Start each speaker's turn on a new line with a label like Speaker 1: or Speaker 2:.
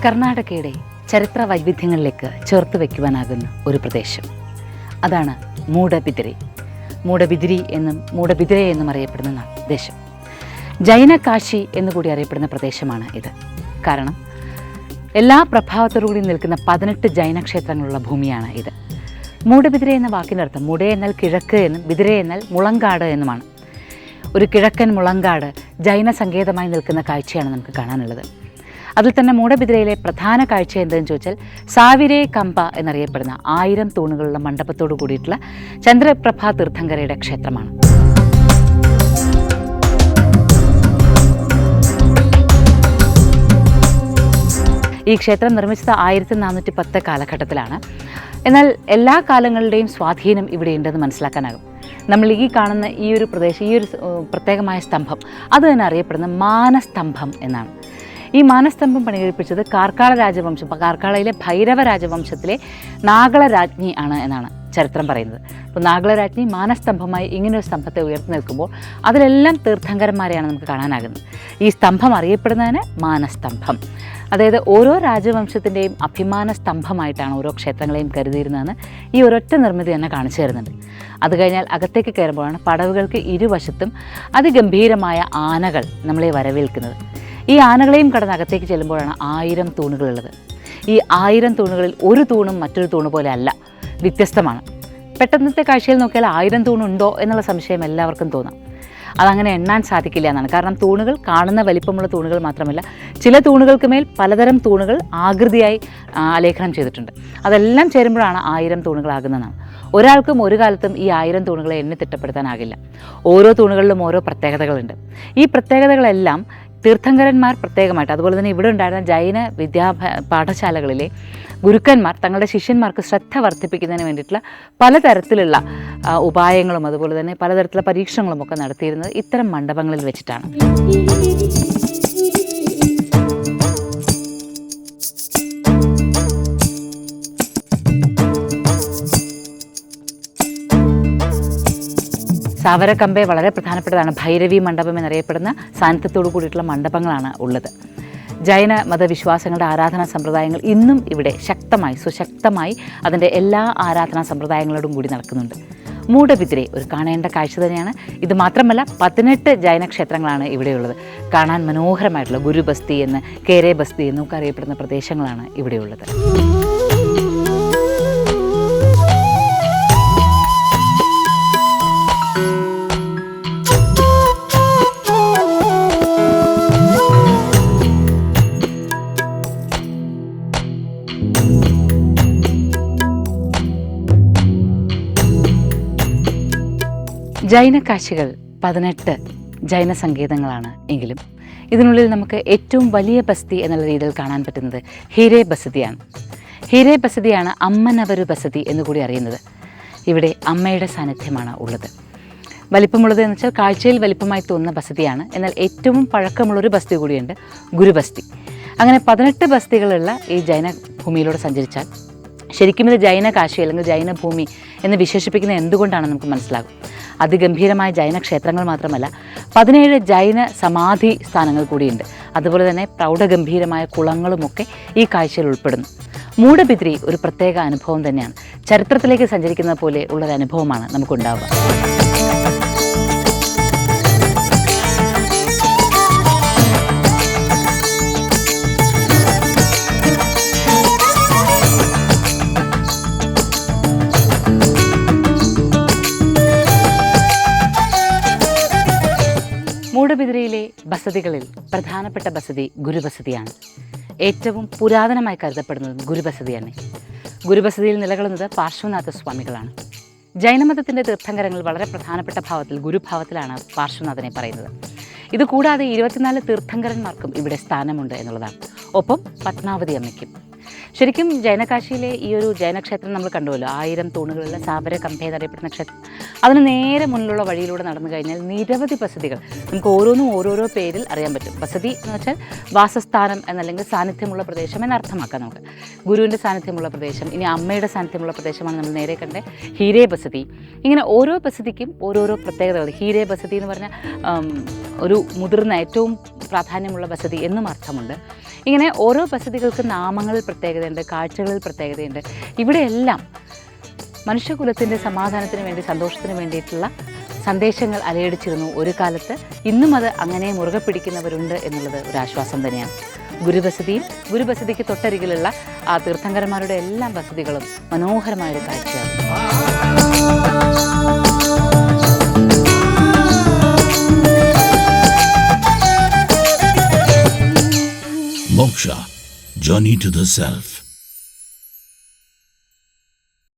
Speaker 1: കർണാടകയുടെ ചരിത്ര വൈവിധ്യങ്ങളിലേക്ക് ചേർത്ത് വയ്ക്കുവാനാകുന്ന ഒരു പ്രദേശം. അതാണ് മൂഡബിദിരെ. മൂഡബിദിരി എന്നും മൂഡബിദിരെ എന്നും അറിയപ്പെടുന്ന ദേശം. ജൈന കാശി എന്നുകൂടി അറിയപ്പെടുന്ന പ്രദേശമാണ് ഇത്. കാരണം എല്ലാ പ്രഭാവത്തോടുകൂടി നിൽക്കുന്ന 18 ജൈന ക്ഷേത്രങ്ങളുള്ള ഭൂമിയാണ് ഇത്. മൂഡബിദിരെ എന്ന വാക്കിൻ്റെ അർത്ഥം മുഡെ എന്നാൽ കിഴക്ക് എന്നും ബിദിരെ എന്നാൽ മുളങ്കാട് എന്നുമാണ്. ഒരു കിഴക്കൻ മുളങ്കാട് ജൈന സങ്കേതമായി നിൽക്കുന്ന കാഴ്ചയാണ് നമുക്ക് കാണാനുള്ളത്. അതിൽ തന്നെ മൂഡബിദിരയിലെ പ്രധാന കാഴ്ച എന്തെന്ന് ചോദിച്ചാൽ സാവിരേ കമ്പ എന്നറിയപ്പെടുന്ന 1000 തൂണുകളുള്ള മണ്ഡപത്തോടു കൂടിയിട്ടുള്ള ചന്ദ്രപ്രഭാ തീർത്ഥങ്കരയുടെ ക്ഷേത്രമാണ്. ഈ ക്ഷേത്രം നിർമ്മിച്ചത് 1410 കാലഘട്ടത്തിലാണ്. എന്നാൽ എല്ലാ കാലങ്ങളുടെയും സ്വാധീനം ഇവിടെ ഉണ്ടെന്ന് മനസ്സിലാക്കാനാകും. നമ്മൾ ഈ കാണുന്ന ഈ ഒരു പ്രദേശം, ഈ ഒരു പ്രത്യേകമായ സ്തംഭം, അത് തന്നെ അറിയപ്പെടുന്ന മാനസ്തംഭം എന്നാണ്. ഈ മാനസ്തംഭം പണികഴിപ്പിച്ചത് കാർക്കാള രാജവംശം, കാർക്കാളയിലെ ഭൈരവ രാജവംശത്തിലെ നാഗള രാജ്ഞി ആണ് എന്നാണ് ചരിത്രം പറയുന്നത്. അപ്പോൾ നാഗള രാജ്ഞി മാനസ്തംഭമായി ഇങ്ങനൊരു സ്തംഭത്തെ ഉയർത്തി നിൽക്കുമ്പോൾ അതിലെല്ലാം തീർത്ഥങ്കരന്മാരെയാണ് നമുക്ക് കാണാനാകുന്നത്. ഈ സ്തംഭം അറിയപ്പെടുന്നതിന് മാനസ്തംഭം. അതായത് ഓരോ രാജവംശത്തിൻ്റെയും അഭിമാന സ്തംഭമായിട്ടാണ് ഓരോ ക്ഷേത്രങ്ങളെയും കരുതിയിരുന്നതെന്ന് ഈ ഒരൊറ്റ നിർമ്മിതി തന്നെ കാണിച്ചു തരുന്നുണ്ട്. അത് കഴിഞ്ഞാൽ അകത്തേക്ക് കയറുമ്പോഴാണ് പടവുകൾക്ക് ഇരുവശത്തും അതിഗംഭീരമായ ആനകൾ നമ്മളെ വരവേൽക്കുന്നത്. ഈ ആനകളെയും കടന്ന് അകത്തേക്ക് ചെല്ലുമ്പോഴാണ് 1000 തൂണുകളുള്ളത്. ഈ 1000 തൂണുകളിൽ ഒരു തൂണും മറ്റൊരു തൂണ് പോലെ അല്ല, വ്യത്യസ്തമാണ്. പെട്ടെന്നത്തെ കാഴ്ചയിൽ നോക്കിയാൽ 1000 തൂണുണ്ടോ എന്നുള്ള സംശയം എല്ലാവർക്കും തോന്നാം. അതങ്ങനെ എണ്ണാൻ സാധിക്കില്ല എന്നാണ്. കാരണം തൂണുകൾ കാണുന്ന വലിപ്പമുള്ള തൂണുകൾ മാത്രമല്ല, ചില തൂണുകൾക്ക് മേൽ പലതരം തൂണുകൾ ആകൃതിയായി ആലേഖനം ചെയ്തിട്ടുണ്ട്. അതെല്ലാം ചേരുമ്പോഴാണ് 1000 തൂണുകളാകുന്നതാണ്. ഒരാൾക്കും ഒരു കാലത്തും ഈ 1000 തൂണുകളെ എണ്ണി തിട്ടപ്പെടുത്താനാകില്ല. ഓരോ തൂണുകളിലും ഓരോ പ്രത്യേകതകളുണ്ട്. ഈ പ്രത്യേകതകളെല്ലാം തീർത്ഥങ്കരന്മാർ പ്രത്യേകമായിട്ട്, അതുപോലെ തന്നെ ഇവിടെ ഉണ്ടായിരുന്ന ജൈന പാഠശാലകളിലെ ഗുരുക്കന്മാർ തങ്ങളുടെ ശിഷ്യന്മാർക്ക് ശ്രദ്ധ വർദ്ധിപ്പിക്കുന്നതിന് വേണ്ടിയിട്ടുള്ള പലതരത്തിലുള്ള ഉപായങ്ങളും അതുപോലെ തന്നെ പലതരത്തിലുള്ള പരീക്ഷണങ്ങളും ഒക്കെ നടത്തിയിരുന്നത് ഇത്തരം മണ്ഡപങ്ങളിൽ വെച്ചിട്ടാണ്. സാവരക്കമ്പെ വളരെ പ്രധാനപ്പെട്ടതാണ്. ഭൈരവി മണ്ഡപം എന്നറിയപ്പെടുന്ന സാന്നിധ്യത്തോടു കൂടിയിട്ടുള്ള മണ്ഡപങ്ങളാണ് ഉള്ളത്. ജൈന മതവിശ്വാസങ്ങളുടെ ആരാധനാ സമ്പ്രദായങ്ങൾ ഇന്നും ഇവിടെ സുശക്തമായി അതിൻ്റെ എല്ലാ ആരാധനാ സമ്പ്രദായങ്ങളോടും കൂടി നടക്കുന്നുണ്ട്. മൂഡബിദിരെ ഒരു കാണേണ്ട കാഴ്ച തന്നെയാണ്. ഇത് മാത്രമല്ല 18 ജൈന ക്ഷേത്രങ്ങളാണ് ഇവിടെയുള്ളത്. കാണാൻ മനോഹരമായിട്ടുള്ള ഗുരുബസ്തി എന്ന്, കേരേ ബസ്തി എന്നൊക്കെ അറിയപ്പെടുന്ന പ്രദേശങ്ങളാണ് ഇവിടെയുള്ളത്. ജൈന കാശികൾ 18 ജൈന സങ്കേതങ്ങളാണ് എങ്കിലും ഇതിനുള്ളിൽ നമുക്ക് ഏറ്റവും വലിയ ബസ്തി എന്നുള്ള രീതിയിൽ കാണാൻ പറ്റുന്നത് ഹിരേ ബസതിയാണ്. ഹിരേ ബസതിയാണ് അമ്മനവരു ബസതി എന്നുകൂടി അറിയുന്നത്. ഇവിടെ അമ്മയുടെ സാന്നിധ്യമാണ് ഉള്ളത്. വലിപ്പമുള്ളത് എന്ന് വെച്ചാൽ കാഴ്ചയിൽ വലിപ്പമായി തോന്നുന്ന ബസതിയാണ്. എന്നാൽ ഏറ്റവും പഴക്കമുള്ളൊരു ബസ്തി കൂടിയുണ്ട്, ഗുരുബസ്തി. അങ്ങനെ 18 ബസ്തികളുള്ള ഈ ജൈന ഭൂമിയിലൂടെ സഞ്ചരിച്ചാൽ ശരിക്കും ഇത് ജൈന കാശി അല്ലെങ്കിൽ ജൈന ഭൂമി എന്ന് വിശേഷിപ്പിക്കുന്നത് എന്തുകൊണ്ടാണെന്ന് നമുക്ക് മനസ്സിലാകും. അതിഗംഭീരമായ ജൈന ക്ഷേത്രങ്ങൾ മാത്രമല്ല, 17 ജൈന സമാധി സ്ഥാനങ്ങൾ കൂടിയുണ്ട്. അതുപോലെ തന്നെ പ്രൗഢഗംഭീരമായ കുളങ്ങളുമൊക്കെ ഈ കാഴ്ചയിൽ ഉൾപ്പെടുന്നു. മൂഡബിദിരി ഒരു പ്രത്യേക അനുഭവം തന്നെയാണ്. ചരിത്രത്തിലേക്ക് സഞ്ചരിക്കുന്ന പോലെ ഉള്ളൊരു അനുഭവമാണ് നമുക്കുണ്ടാവുക. മൂഡബിദിരയിലെ ബസതികളിൽ പ്രധാനപ്പെട്ട ബസതി ഗുരുബസതിയാണ്. ഏറ്റവും പുരാതനമായി കരുതപ്പെടുന്നത് ഗുരുബസതിയാണ്. ഗുരുബസതിയിൽ നിലകൊള്ളുന്നത് പാർശ്വനാഥ സ്വാമികളാണ്. ജൈനമതത്തിൻ്റെ തീർത്ഥങ്കരങ്ങൾ വളരെ പ്രധാനപ്പെട്ട ഭാവത്തിൽ ഗുരുഭാവത്തിലാണ് പാർശ്വനാഥനെ പറയുന്നത്. ഇതുകൂടാതെ 24 തീർത്ഥങ്കരന്മാർക്കും ഇവിടെ സ്ഥാനമുണ്ട് എന്നുള്ളതാണ്. ഒപ്പം പത്മാവതി അമ്മയ്ക്കും. ശരിക്കും ജൈനകാശിയിലെ ഈ ഒരു ജൈനക്ഷേത്രം നമ്മൾ കണ്ടുവല്ലോ, 1000 തൂണുകളുള്ള സാവരക്കമ്പെ എന്നറിയപ്പെടുന്ന ക്ഷേത്രം. അതിന് നേരെ മുന്നിലുള്ള വഴിയിലൂടെ നടന്നു കഴിഞ്ഞാൽ നിരവധി ബസതികൾ നമുക്ക് ഓരോന്നും ഓരോരോ പേരിൽ അറിയാൻ പറ്റും. ബസതി എന്ന് വെച്ചാൽ വാസസ്ഥാനം എന്നല്ലെങ്കിൽ സാന്നിധ്യമുള്ള പ്രദേശം എന്നർത്ഥമാക്കാം നമുക്ക്. ഗുരുവിൻ്റെ സാന്നിധ്യമുള്ള പ്രദേശം, ഇനി അമ്മയുടെ സാന്നിധ്യമുള്ള പ്രദേശമാണ് നമ്മൾ നേരെ കണ്ട ഹീരേ ബസതി. ഇങ്ങനെ ഓരോ ബസതിക്കും ഓരോരോ പ്രത്യേകതകൾ. ഹീരേ ബസതി എന്ന് പറഞ്ഞാൽ ഒരു മുതിർന്ന ഏറ്റവും പ്രാധാന്യമുള്ള ബസതി എന്നും അർത്ഥമുണ്ട്. ഇങ്ങനെ ഓരോ ബസതികൾക്ക് നാമങ്ങളിൽ പ്രത്യേകതയുണ്ട്, കാഴ്ചകളിൽ പ്രത്യേകതയുണ്ട്. ഇവിടെയെല്ലാം മനുഷ്യകുലത്തിൻ്റെ സമാധാനത്തിന് വേണ്ടി, സന്തോഷത്തിന് വേണ്ടിയിട്ടുള്ള സന്ദേശങ്ങൾ അലയടിച്ചിരുന്നു ഒരു കാലത്ത്. ഇന്നും അത് അങ്ങനെ മുറുകെ പിടിക്കുന്നവരുണ്ട് എന്നുള്ളത് ഒരു ആശ്വാസം തന്നെയാണ്. ഗുരുബസതിക്ക് തൊട്ടരികിലുള്ള ആ തീർത്ഥങ്കരന്മാരുടെ എല്ലാ ബസതികളും മനോഹരമായൊരു കാഴ്ചയാണ്.
Speaker 2: Moksha, Journey to the Self.